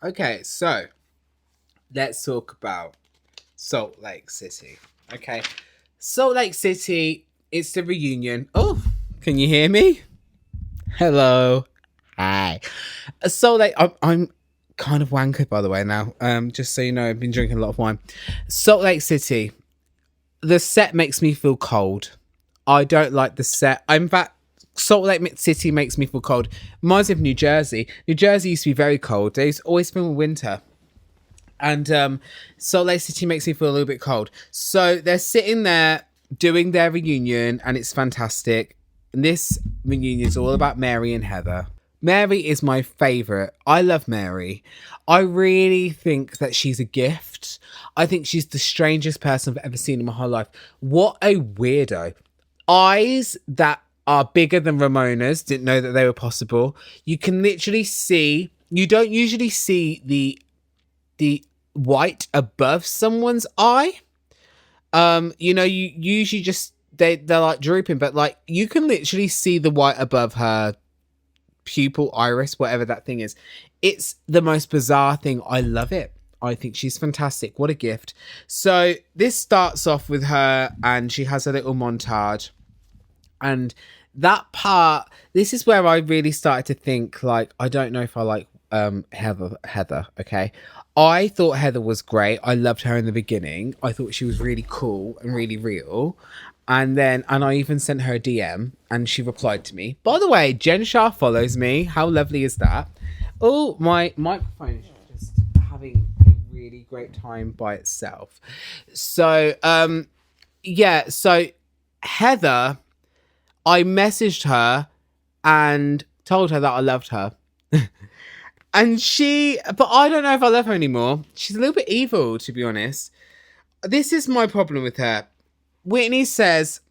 Okay, so let's talk about Salt Lake City. Okay, Salt Lake City, it's the reunion. Oh, can you hear me? Hello. Hi. Salt Lake, I'm kind of wankered, by the way, now. Just so you know, I've been drinking a lot of wine. Salt Lake City, the set makes me feel cold. I don't like the set. In fact, Salt Lake City makes me feel cold. Reminds me of New Jersey. New Jersey used to be very cold. There's always been winter. And Salt Lake City makes me feel a little bit cold. So they're sitting there doing their reunion, and it's fantastic. And this reunion is all about Mary and Heather. Mary is my favourite. I love Mary. I really think that she's a gift. I think she's the strangest person I've ever seen in my whole life. What a weirdo. Eyes that are bigger than Ramona's. Didn't know that they were possible. You can literally see... You don't usually see the white above someone's eye. You usually just... They're like drooping, but like you can literally see the white above her pupil, iris, whatever that thing is. It's the most bizarre thing. I love it. I think she's fantastic. What a gift. So this starts off with her and she has a little montage. And that part, this is where I really started to think, like, I don't know if I like Heather, okay? I thought Heather was great. I loved her in the beginning. I thought she was really cool and really real. And I even sent her a DM and she replied to me. By the way, Jen Shah follows me. How lovely is that? Oh, my microphone is just having a really great time by itself. So, so Heather, I messaged her and told her that I loved her. But I don't know if I love her anymore. She's a little bit evil, to be honest. This is my problem with her. Whitney says,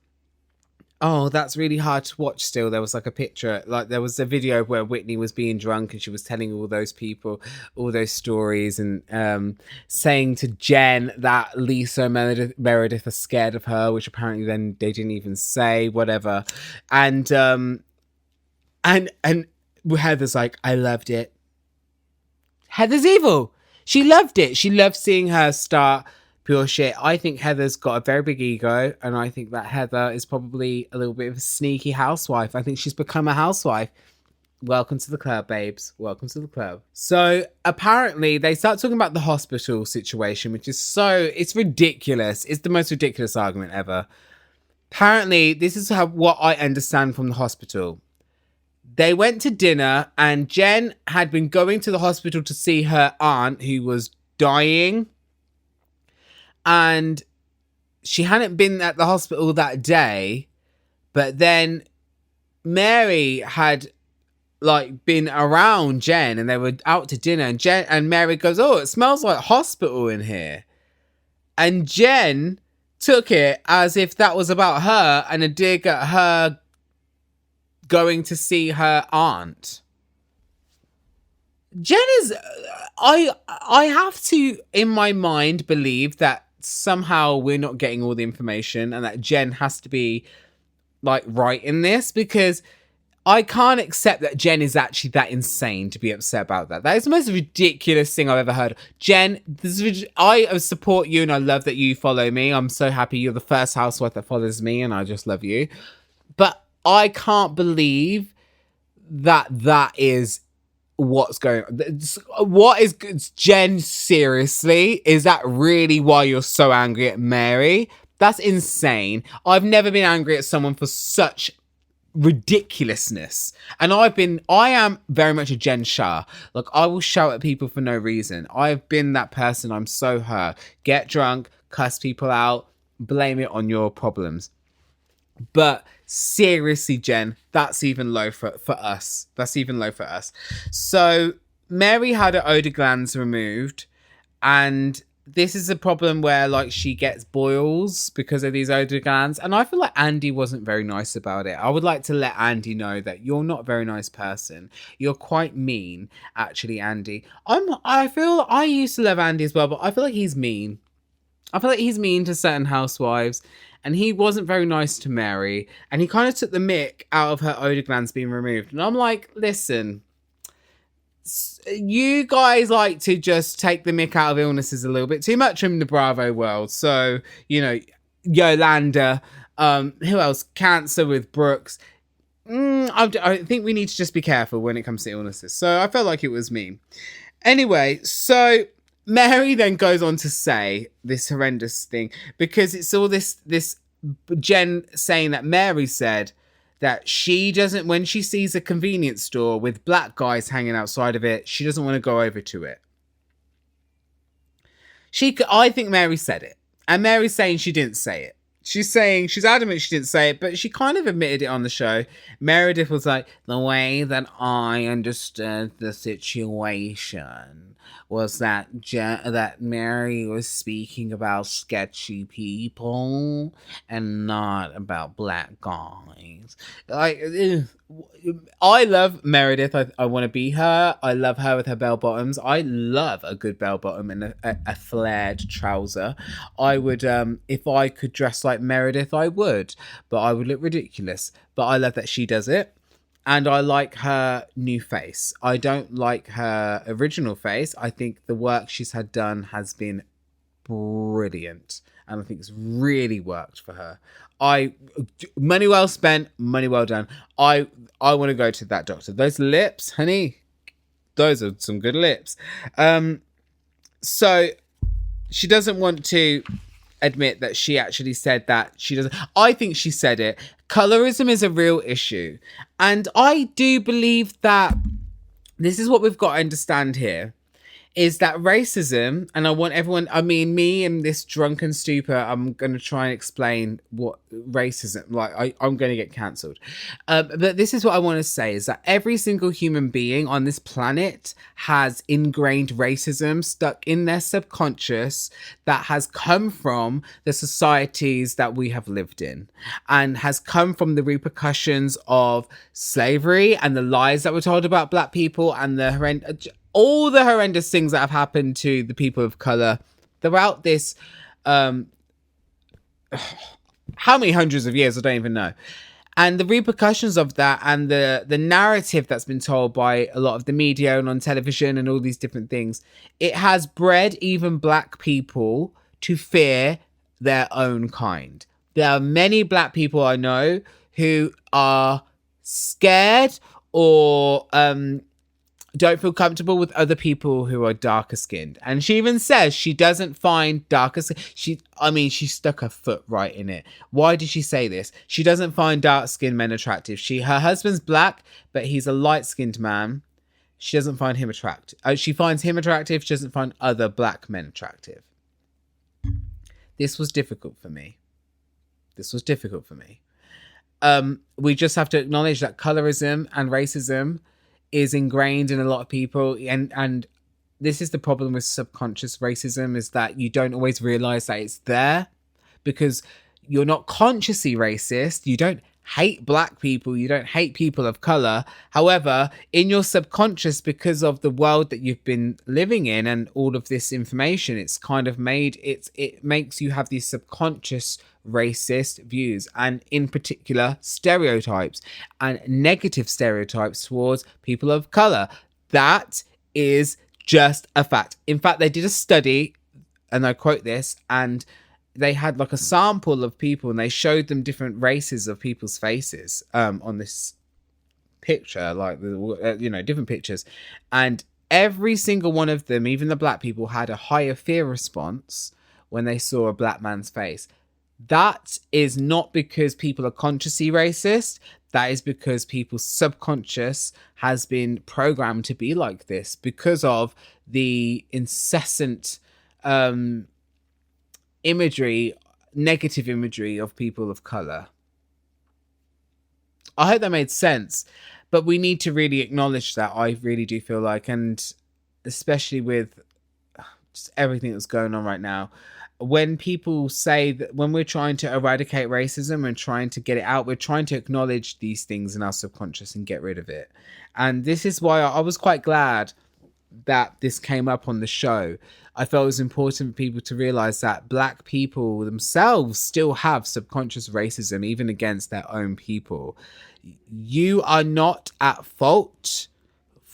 oh, that's really hard to watch still. There was like a picture, like there was a video where Whitney was being drunk and she was telling all those people, all those stories and saying to Jen that Lisa and Meredith are scared of her, which apparently then they didn't even say, whatever. And Heather's like, I loved it. Heather's evil. She loved it. She loved seeing her start pure shit. I think Heather's got a very big ego, and I think that Heather is probably a little bit of a sneaky housewife. I think she's become a housewife. Welcome to the club, babes. Welcome to the club. So apparently they start talking about the hospital situation, which is it's ridiculous. It's the most ridiculous argument ever. Apparently, this is what I understand from the hospital. They went to dinner and Jen had been going to the hospital to see her aunt who was dying. And she hadn't been at the hospital that day, but then Mary had like been around Jen and they were out to dinner and Mary goes, oh, it smells like hospital in here. And Jen took it as if that was about her and a dig at her going to see her aunt. Jen is... I have to, in my mind, believe that somehow we're not getting all the information and that Jen has to be like right in this, because I can't accept that Jen is actually that insane to be upset about that. That is the most ridiculous thing I've ever heard. Jen, I support you and I love that you follow me. I'm so happy you're the first housewife that follows me and I just love you. But I can't believe that is what's going on. What is Jen, seriously? Is that really why you're so angry at Mary? That's insane. I've never been angry at someone for such ridiculousness. And I am very much a Jen Shah. Like, I will shout at people for no reason. I've been that person. I'm so hurt. Get drunk, cuss people out, blame it on your problems. But seriously, Jen, that's even low for us. That's even low for us. So Mary had her odor glands removed, and this is a problem where like she gets boils because of these odor glands. And I feel like Andy wasn't very nice about it. I would like to let Andy know that you're not a very nice person. You're quite mean, actually, Andy. I used to love Andy as well, but I feel like he's mean. I feel like he's mean to certain housewives. And he wasn't very nice to Mary. And he kind of took the mick out of her odor glands being removed. And I'm like, listen, you guys like to just take the mick out of illnesses a little bit too much from the Bravo world. So, you know, Yolanda, who else? Cancer with Brooks. I think we need to just be careful when it comes to illnesses. So I felt like it was me. Anyway, so Mary then goes on to say this horrendous thing, because it's all this Jen saying that Mary said that she doesn't, when she sees a convenience store with black guys hanging outside of it, she doesn't want to go over to it. I think Mary said it, and Mary's saying she didn't say it. She's saying, she's adamant she didn't say it, but she kind of admitted it on the show. Meredith was like, the way that I understood the situation was that that Mary was speaking about sketchy people and not about black guys. I love Meredith. I want to be her. I love her with her bell bottoms. I love a good bell bottom and a flared trouser. I would, if I could dress like Meredith, I would, but I would look ridiculous. But I love that she does it. And I like her new face. I don't like her original face. I think the work she's had done has been brilliant. And I think it's really worked for her. Money well spent, money well done. I want to go to that doctor. Those lips, honey, those are some good lips. So she doesn't want to admit that she actually said that. She doesn't. I think she said it. Colorism is a real issue. And I do believe that this is what we've got to understand here, is that racism, and I want everyone, I mean, me and this drunken stupor, I'm going to try and explain what racism, like, I'm going to get cancelled. But this is what I want to say, is that every single human being on this planet has ingrained racism stuck in their subconscious that has come from the societies that we have lived in, and has come from the repercussions of slavery and the lies that were told about black people and all the horrendous things that have happened to the people of colour throughout this, how many hundreds of years, I don't even know. And the repercussions of that, and the narrative that's been told by a lot of the media and on television and all these different things, it has bred even black people to fear their own kind. There are many black people I know who are scared or don't feel comfortable with other people who are darker skinned. And she even says she doesn't find darker skin. She stuck her foot right in it. Why did she say this? She doesn't find dark skinned men attractive. Her husband's black, but he's a light skinned man. She doesn't find him attractive. She finds him attractive. She doesn't find other black men attractive. This was difficult for me. We just have to acknowledge that colorism and racism is ingrained in a lot of people, and this is the problem with subconscious racism, is that you don't always realize that it's there because you're not consciously racist. You don't hate black people, you don't hate people of color. However, in your subconscious, because of the world that you've been living in and all of this information, it's kind of it makes you have these subconscious racist views, and in particular stereotypes and negative stereotypes towards people of color. That is just a fact. In fact, they did a study, and I quote this, and they had like a sample of people and they showed them different races of people's faces on this picture, like, different pictures, and every single one of them, even the black people, had a higher fear response when they saw a black man's face. That is not because people are consciously racist. That is because people's subconscious has been programmed to be like this because of the incessant negative imagery of people of color. I hope that made sense, but we need to really acknowledge that. I really do feel like, and especially with just everything that's going on right now, when people say that, when we're trying to eradicate racism and trying to get it out, we're trying to acknowledge these things in our subconscious and get rid of it. And this is why I was quite glad that this came up on the show. I felt it was important for people to realize that black people themselves still have subconscious racism, even against their own people. You are not at fault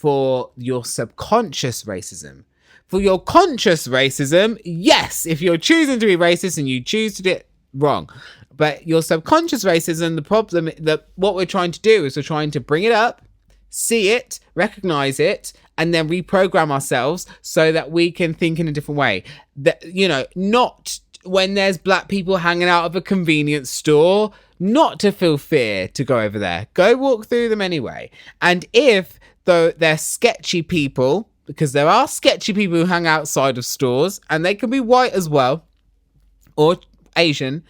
for your subconscious racism. For your conscious racism, yes, if you're choosing to be racist and you choose to do it, wrong. But your subconscious racism, the problem, that what we're trying to do is we're trying to bring it up, see it, recognize it, and then reprogram ourselves so that we can think in a different way. That, you know, not when there's black people hanging out of a convenience store, not to feel fear to go over there. Go walk through them anyway. And if, though, they're sketchy people, because there are sketchy people who hang outside of stores, and they can be white as well, or Asian,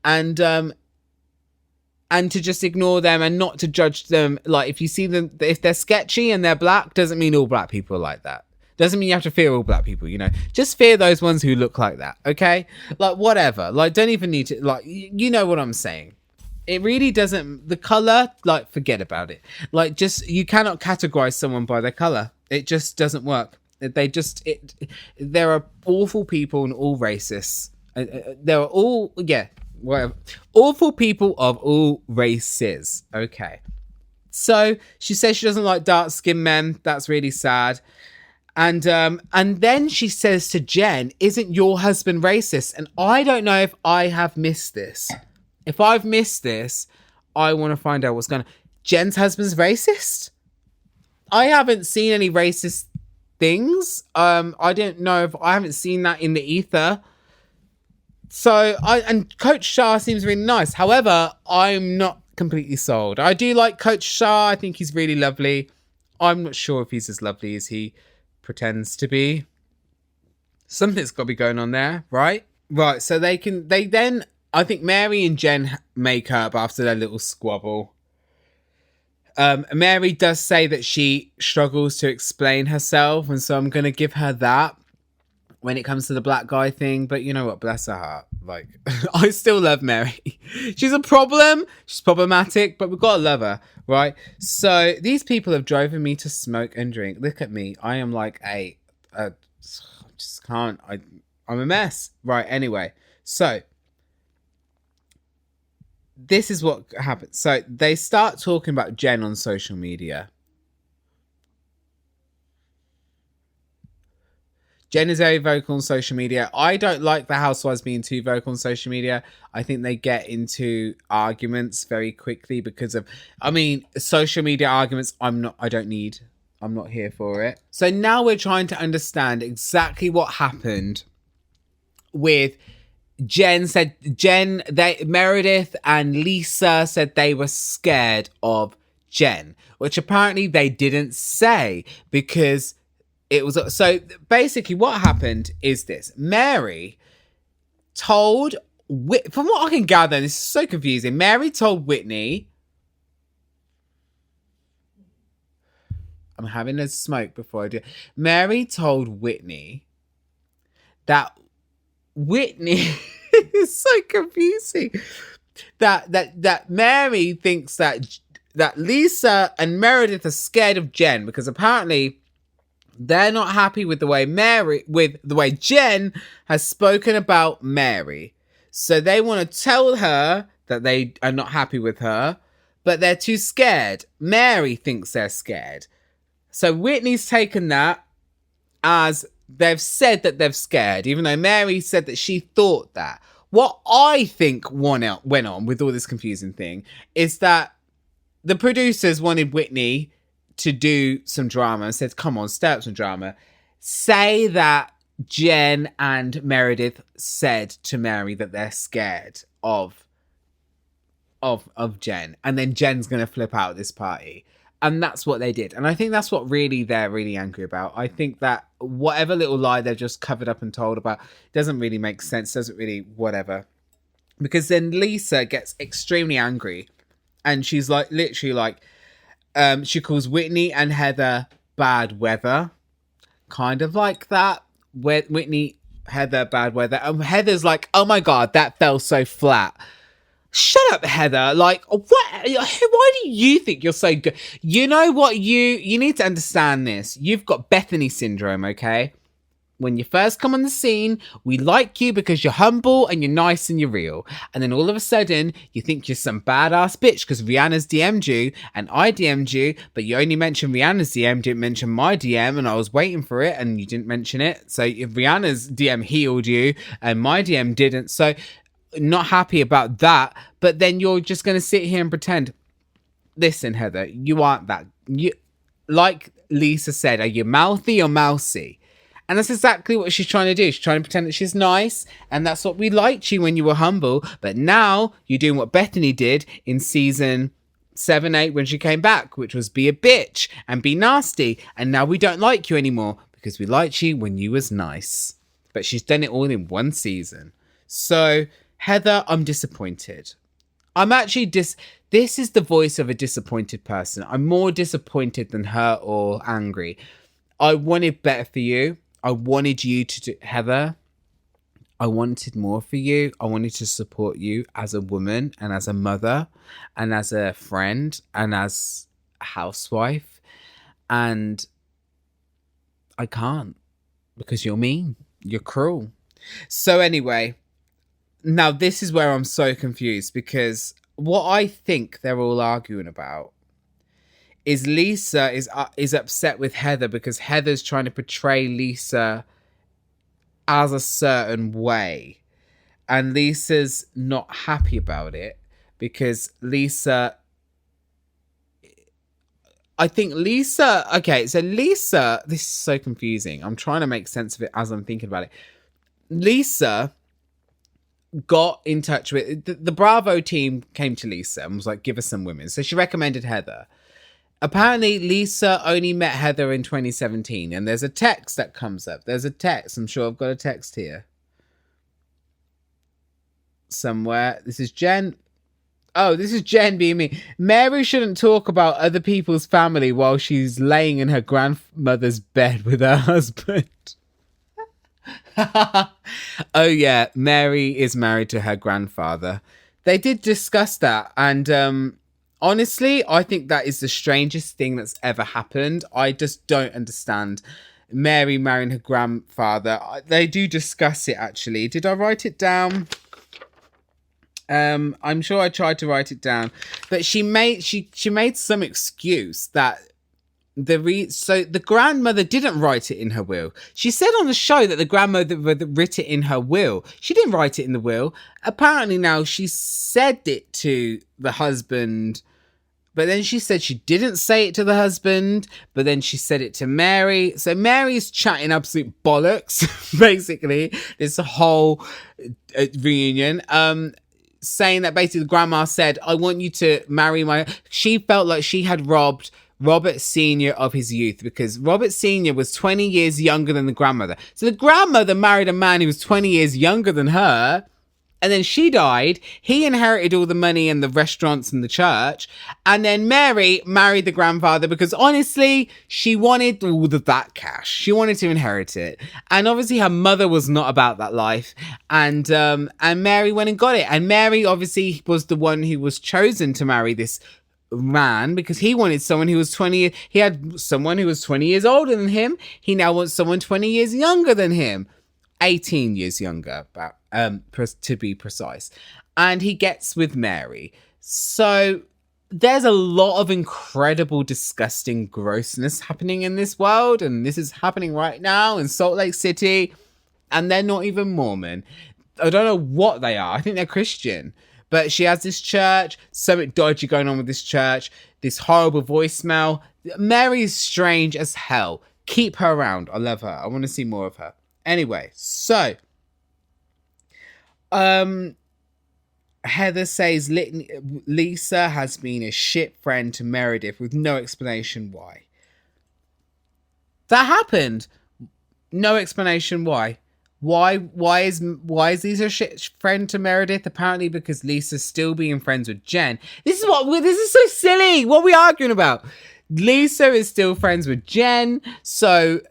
and to just ignore them and not to judge them. Like, if you see them, if they're sketchy and they're black, doesn't mean all black people are like that. Doesn't mean you have to fear all black people, you know. Just fear those ones who look like that, okay? Like, whatever. Like, don't even need to, like, you know what I'm saying. It really doesn't, the colour, like, forget about it. Like, just, you cannot categorise someone by their colour. It just doesn't work. There are awful people and all racists. There are all, yeah, whatever. Awful people of all races. Okay. So she says she doesn't like dark-skinned men. That's really sad. And then she says to Jen, "Isn't your husband racist?" And I don't know if I have missed this. If I've missed this, I want to find out what's going on. Jen's husband's racist? I haven't seen any racist things. I don't know if I haven't seen that in the ether. So and Coach Shah seems really nice. However, I'm not completely sold. I do like Coach Shah. I think he's really lovely. I'm not sure if he's as lovely as he pretends to be. Something's got to be going on there, right? Right. So they then, I think Mary and Jen make up after their little squabble. Mary does say that she struggles to explain herself, and so I'm going to give her that when it comes to the black guy thing. But you know what? Bless her heart. Like, I still love Mary. She's a problem. She's problematic, but we've got to love her, right? So these people have driven me to smoke and drink. Look at me. I am like I just can't. I'm a mess. Right, anyway. So this is what happens. So they start talking about Jen on social media. Jen is very vocal on social media. I don't like the housewives being too vocal on social media. I think they get into arguments very quickly because of, social media arguments. I'm not here for it. So now we're trying to understand exactly what happened with Meredith and Lisa said they were scared of Jen, which apparently they didn't say because it was. So basically what happened is this. Mary told, from what I can gather, this is so confusing. Mary told Whitney, I'm having a smoke before I do. Mary told Whitney that Whitney is so confusing. That Mary thinks that Lisa and Meredith are scared of Jen because apparently they're not happy with the way Jen has spoken about Mary. So they want to tell her that they are not happy with her, but they're too scared. Mary thinks they're scared. So Whitney's taken that as they've said that they're scared, even though Mary said that she thought that. What I think went on with all this confusing thing is that the producers wanted Whitney to do some drama and said, come on, stir up some drama. Say that Jen and Meredith said to Mary that they're scared of Jen. And then Jen's going to flip out at this party. And that's what they did. And I think that's what they're really angry about. I think that whatever little lie they've just covered up and told about doesn't really make sense, doesn't really whatever. Because then Lisa gets extremely angry. And she's like, literally like, she calls Whitney and Heather bad weather. Kind of like that. Whitney, Heather, bad weather. And Heather's like, oh my God, that fell so flat. Shut up, Heather. Like, what? Why do you think you're so good? You know what? You need to understand this. You've got Bethany syndrome, okay? When you first come on the scene, we like you because you're humble and you're nice and you're real. And then all of a sudden, you think you're some badass bitch because Rihanna's DM'd you and I DM'd you, but you only mentioned Rihanna's DM, didn't mention my DM, and I was waiting for it and you didn't mention it. So if Rihanna's DM healed you and my DM didn't, so not happy about that. But then you're just going to sit here and pretend. Listen, Heather, you aren't that. You, like Lisa said, are you mouthy or mousy? And that's exactly what she's trying to do. She's trying to pretend that she's nice. And that's what we liked you when you were humble. But now you're doing what Bethany did in season 7, 8 when she came back, which was be a bitch and be nasty. And now we don't like you anymore because we liked you when you was nice. But she's done it all in one season. So, Heather, I'm disappointed. I'm actually this is the voice of a disappointed person. I'm more disappointed than hurt or angry. I wanted better for you. I wanted you to do, Heather, I wanted more for you. I wanted to support you as a woman and as a mother and as a friend and as a housewife. And I can't because you're mean. You're cruel. So anyway, now this is where I'm so confused because what I think they're all arguing about is Lisa is upset with Heather because Heather's trying to portray Lisa as a certain way. And Lisa's not happy about it because Lisa... I think Lisa... Okay, so Lisa... This is so confusing. I'm trying to make sense of it as I'm thinking about it. Lisa got in touch with... The Bravo team came to Lisa and was like, give us some women. So she recommended Heather. Apparently, Lisa only met Heather in 2017. And there's a text that comes up. There's a text. I'm sure I've got a text here. Somewhere. This is Jen. Oh, this is Jen being me. Mary shouldn't talk about other people's family while she's laying in her grandmother's bed with her husband. Oh, yeah. Mary is married to her grandfather. They did discuss that. And honestly, I think that is the strangest thing that's ever happened. I just don't understand Mary marrying her grandfather. They do discuss it, actually. Did I write it down? I'm sure I tried to write it down, but she made some excuse that so the grandmother didn't write it in her will. She said on the show that the grandmother wrote it in her will. She didn't write it in the will. Apparently now she said it to the husband, but then she said she didn't say it to the husband, but then she said it to Mary. So Mary's chatting absolute bollocks, basically, this whole reunion. Saying that basically the grandma said, I want you to marry she felt like she had robbed Robert Sr. of his youth because Robert Sr. was 20 years younger than the grandmother. So the grandmother married a man who was 20 years younger than her. And then she died. He inherited all the money and the restaurants and the church. And then Mary married the grandfather because honestly, she wanted all of that cash. She wanted to inherit it. And obviously her mother was not about that life. And Mary went and got it. And Mary obviously was the one who was chosen to marry this man because he wanted someone who was 20. He had someone who was 20 years older than him. He now wants someone 20 years younger than him. 18 years younger, about to be precise. And he gets with Mary. So there's a lot of incredible, disgusting grossness happening in this world. And this is happening right now in Salt Lake City. And they're not even Mormon. I don't know what they are. I think they're Christian. But she has this church. Something dodgy going on with this church. This horrible voicemail. Mary is strange as hell. Keep her around. I love her. I want to see more of her. Anyway, so Heather says Lisa has been a shit friend to Meredith with no explanation why. That happened. No explanation why. Why is Lisa a shit friend to Meredith? Apparently because Lisa's still being friends with Jen. This is so silly. What are we arguing about? Lisa is still friends with Jen, so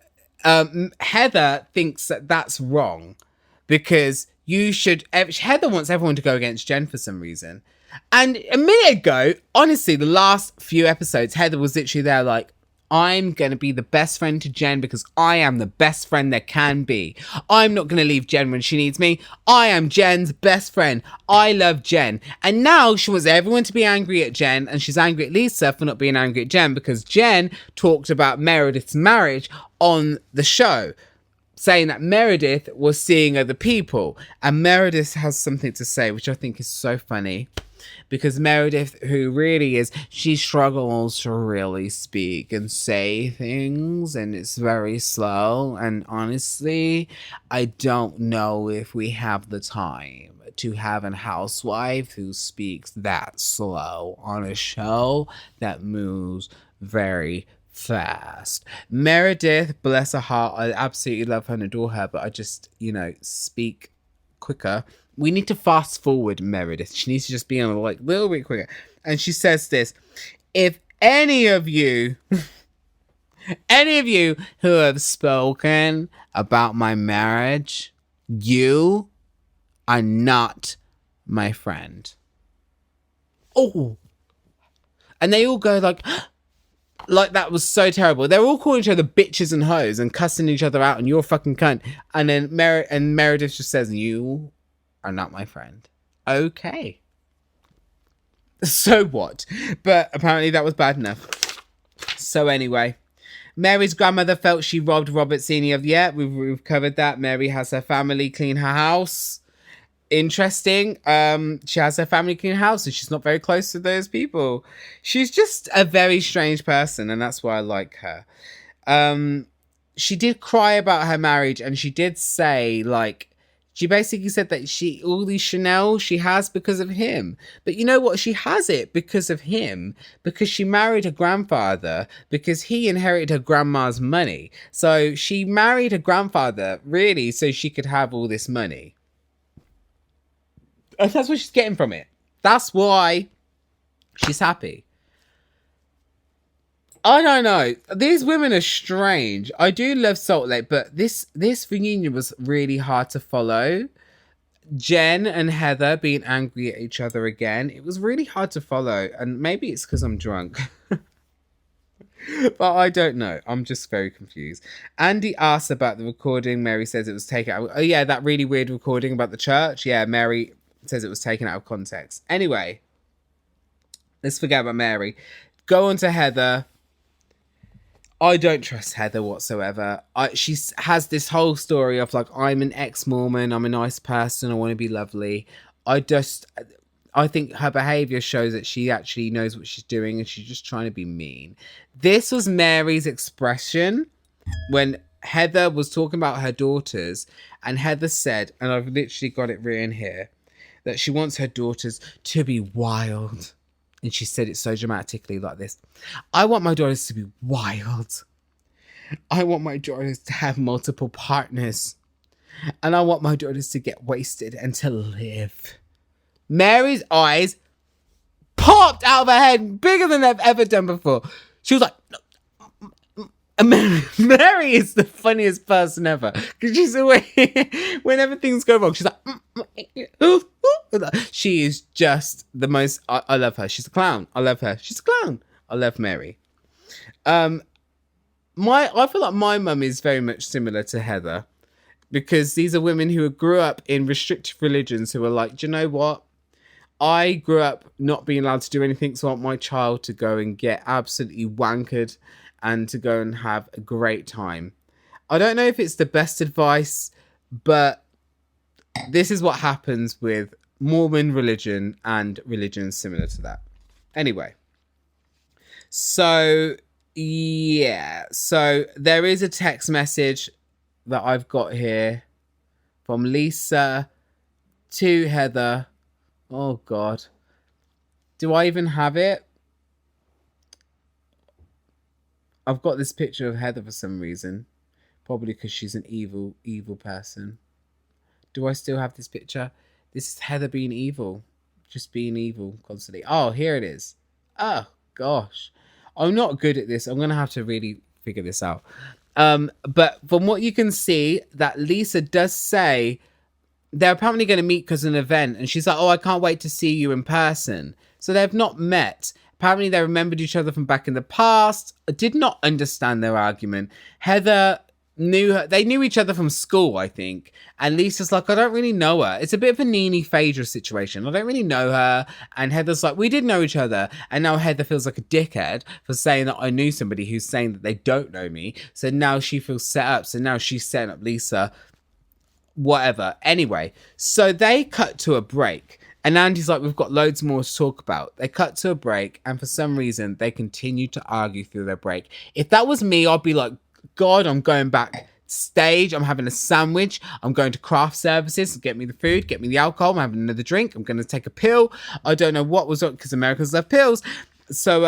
Heather thinks that that's wrong because Heather wants everyone to go against Jen for some reason. And a minute ago, honestly, the last few episodes, Heather was literally there like, I'm going to be the best friend to Jen because I am the best friend there can be. I'm not going to leave Jen when she needs me. I am Jen's best friend. I love Jen. And now she wants everyone to be angry at Jen, and she's angry at Lisa for not being angry at Jen because Jen talked about Meredith's marriage on the show, saying that Meredith was seeing other people. And Meredith has something to say, which I think is so funny. Because Meredith, who really is, she struggles to really speak and say things, and it's very slow. And honestly, I don't know if we have the time to have a housewife who speaks that slow on a show that moves very fast. Meredith, bless her heart, I absolutely love her and adore her, but I just, speak quicker. We need to fast forward Meredith. She needs to just be on a little bit quicker. And she says this: if any of you who have spoken about my marriage, you are not my friend. Oh. And they all go like that was so terrible. They're all calling each other bitches and hoes and cussing each other out and you're a fucking cunt. And then Meredith just says, you are not my friend. Okay. So what? But apparently that was bad enough. So anyway, Mary's grandmother felt she robbed Robert Sr. Yeah, we've covered that. Mary has her family clean her house. Interesting. She has her family clean her house and she's not very close to those people. She's just a very strange person, and that's why I like her. She did cry about her marriage, and she did say, she basically said that all these Chanel she has because of him. But you know what? She has it because of him, because she married her grandfather, because he inherited her grandma's money. So she married her grandfather, really, so she could have all this money. And that's what she's getting from it. That's why she's happy. I don't know. These women are strange. I do love Salt Lake, but this reunion was really hard to follow. Jen and Heather being angry at each other again. It was really hard to follow. And maybe it's because I'm drunk. But I don't know. I'm just very confused. Andy asks about the recording. Mary says it was taken out. Oh, yeah, that really weird recording about the church. Yeah, Mary says it was taken out of context. Anyway, let's forget about Mary. Go on to Heather. I don't trust Heather whatsoever. She has this whole story of I'm an ex-Mormon, I'm a nice person, I want to be lovely. I think her behaviour shows that she actually knows what she's doing and she's just trying to be mean. This was Mary's expression when Heather was talking about her daughters, and Heather said, and I've literally got it written here, that she wants her daughters to be wild. And she said it so dramatically like this: I want my daughters to be wild. I want my daughters to have multiple partners. And I want my daughters to get wasted and to live. Mary's eyes popped out of her head bigger than they've ever done before. She was like, Mary is the funniest person ever. Because she's always, whenever things go wrong, she's like, she is just the most, I love her. She's a clown. I love her. She's a clown. I love Mary. I feel like my mum is very much similar to Heather. Because these are women who grew up in restrictive religions who are like, do you know what? I grew up not being allowed to do anything, so I want my child to go and get absolutely wankered and to go and have a great time. I don't know if it's the best advice, but this is what happens with Mormon religion and religions similar to that. Anyway, so yeah, so there is a text message that I've got here from Lisa to Heather. Oh God, do I even have it? I've got this picture of Heather for some reason. Probably because she's an evil, evil person. Do I still have this picture? This is Heather being evil. Just being evil constantly. Oh, here it is. Oh, gosh. I'm not good at this. I'm going to have to really figure this out. But from what you can see, that Lisa does say they're apparently going to meet because of an event. And she's like, oh, I can't wait to see you in person. So they've not met. Apparently, they remembered each other from back in the past. I did not understand their argument. Heather knew her. They knew each other from school, I think. And Lisa's like, I don't really know her. It's a bit of a Nene Phaedra situation. I don't really know her. And Heather's like, we did know each other. And now Heather feels like a dickhead for saying that I knew somebody who's saying that they don't know me. So now she feels set up. So now she's setting up Lisa. Whatever. Anyway, so they cut to a break. And Andy's like, we've got loads more to talk about. They cut to a break, and for some reason, they continue to argue through their break. If that was me, I'd be like, God, I'm going back stage. I'm having a sandwich. I'm going to craft services. Get me the food. Get me the alcohol. I'm having another drink. I'm going to take a pill. I don't know what was up because Americans love pills. So,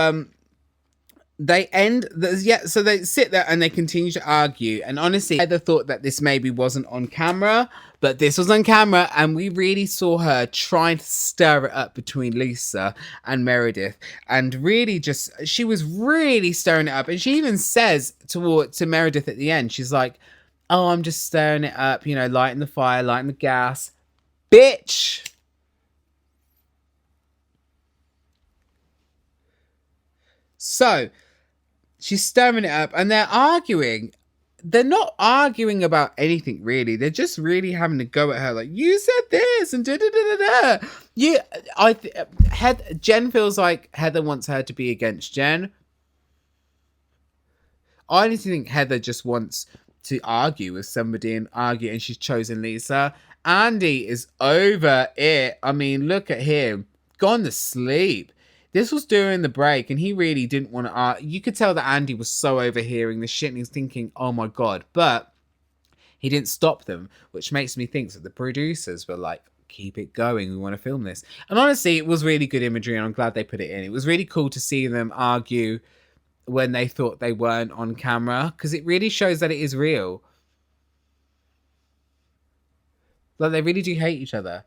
so they sit there and they continue to argue. And honestly, Heather thought that this maybe wasn't on camera, but this was on camera, and we really saw her trying to stir it up between Lisa and Meredith, and really she was really stirring it up. And she even says to Meredith at the end, she's like, oh, I'm just stirring it up, lighting the fire, lighting the gas. Bitch! So she's stirring it up, and they're arguing. They're not arguing about anything, really. They're just really having to go at her, like, you said this, and da-da-da-da-da. Jen feels like Heather wants her to be against Jen. I honestly think Heather just wants to argue with somebody and she's chosen Lisa. Andy is over it. I mean, look at him. Gone to sleep. This was during the break, and he really didn't want to you could tell that Andy was so overhearing the shit, and he's thinking, oh my God. But he didn't stop them, which makes me think that the producers were like, keep it going. We want to film this. And honestly, it was really good imagery, and I'm glad they put it in. It was really cool to see them argue when they thought they weren't on camera, because it really shows that it is real. Like, they really do hate each other.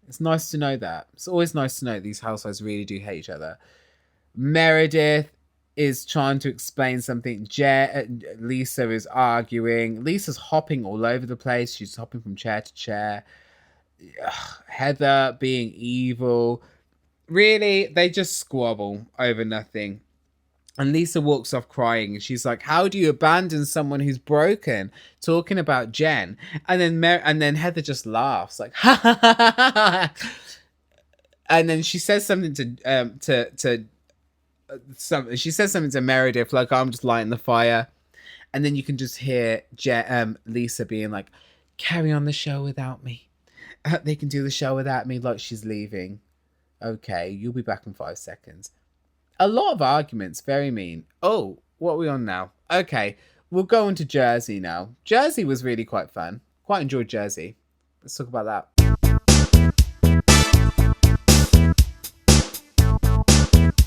It's nice to know that. It's always nice to know these housewives really do hate each other. Meredith is trying to explain something. Lisa is arguing. Lisa's hopping all over the place. She's hopping from chair to chair. Heather being evil. Really, they just squabble over nothing. And Lisa walks off crying, and she's like, how do you abandon someone who's broken? Talking about Jen. And then Heather just laughs, like, ha ha ha ha ha. And then she says something she says something to Meredith, like, I'm just lighting the fire. And then you can just hear Lisa being like, carry on the show without me. They can do the show without me, like she's leaving. Okay, you'll be back in 5 seconds. A lot of arguments, very mean. Oh, what are we on now? Okay, we'll go on to Jersey now. Jersey was really quite fun. Quite enjoyed Jersey. Let's talk about that.